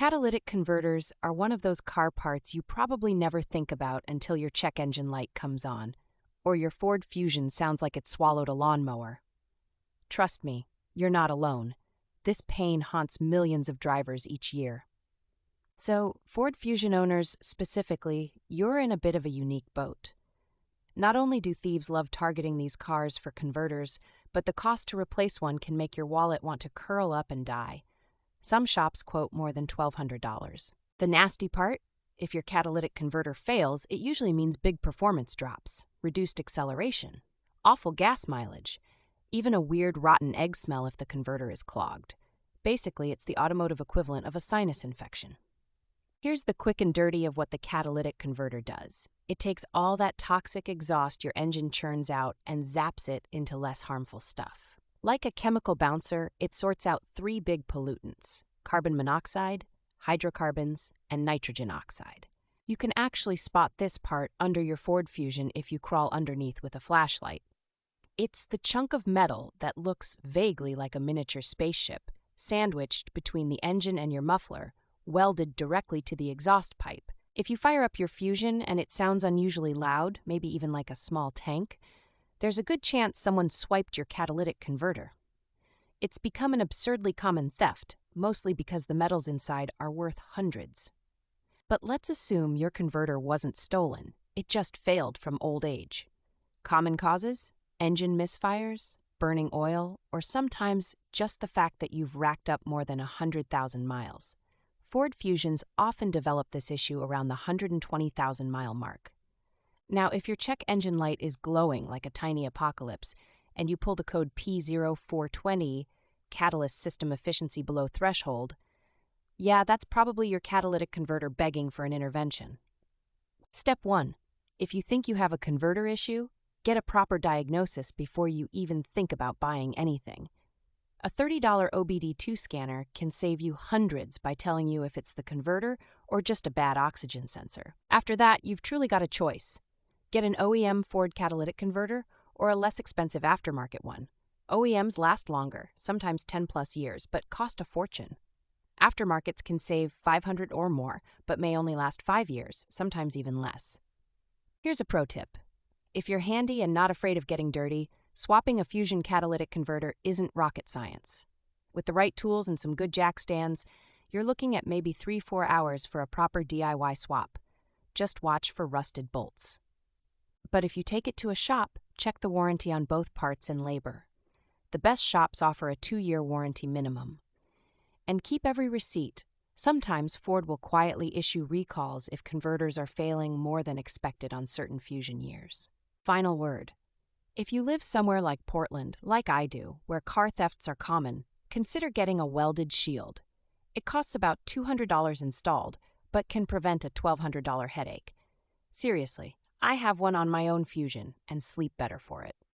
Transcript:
Catalytic converters are one of those car parts you probably never think about until your check engine light comes on, or your Ford Fusion sounds like it swallowed a lawnmower. Trust me, you're not alone. This pain haunts millions of drivers each year. So, Ford Fusion owners specifically, you're in a bit of a unique boat. Not only do thieves love targeting these cars for converters, but the cost to replace one can make your wallet want to curl up and die. Some shops quote more than $1,200. The nasty part? If your catalytic converter fails, it usually means big performance drops, reduced acceleration, awful gas mileage, even a weird rotten egg smell if the converter is clogged. Basically, it's the automotive equivalent of a sinus infection. Here's the quick and dirty of what the catalytic converter does. It takes all that toxic exhaust your engine churns out and zaps it into less harmful stuff. Like a chemical bouncer, it sorts out three big pollutants: carbon monoxide, hydrocarbons, and nitrogen oxide. You can actually spot this part under your Ford Fusion if you crawl underneath with a flashlight. It's the chunk of metal that looks vaguely like a miniature spaceship, sandwiched between the engine and your muffler, welded directly to the exhaust pipe. If you fire up your Fusion and it sounds unusually loud, maybe even like a small tank, there's a good chance someone swiped your catalytic converter. It's become an absurdly common theft, mostly because the metals inside are worth hundreds. But let's assume your converter wasn't stolen. It just failed from old age. Common causes? Engine misfires, burning oil, or sometimes just the fact that you've racked up more than 100,000 miles. Ford Fusions often develop this issue around the 120,000-mile mark. Now, if your check engine light is glowing like a tiny apocalypse, and you pull the code P0420, catalyst system efficiency below threshold, yeah, that's probably your catalytic converter begging for an intervention. Step 1. If you think you have a converter issue, get a proper diagnosis before you even think about buying anything. A $30 OBD2 scanner can save you hundreds by telling you if it's the converter or just a bad oxygen sensor. After that, you've truly got a choice. Get an OEM Ford catalytic converter or a less expensive aftermarket one. OEMs last longer, sometimes 10+ years, but cost a fortune. Aftermarkets can save $500 or more, but may only last 5 years, sometimes even less. Here's a pro tip. If you're handy and not afraid of getting dirty, swapping a Fusion catalytic converter isn't rocket science. With the right tools and some good jack stands, you're looking at maybe 3-4 hours for a proper DIY swap. Just watch for rusted bolts. But if you take it to a shop, check the warranty on both parts and labor. The best shops offer a 2-year warranty minimum. And keep every receipt. Sometimes Ford will quietly issue recalls if converters are failing more than expected on certain Fusion years. Final word. If you live somewhere like Portland, like I do, where car thefts are common, consider getting a welded shield. It costs about $200 installed, but can prevent a $1,200 headache. Seriously, I have one on my own Fusion and sleep better for it.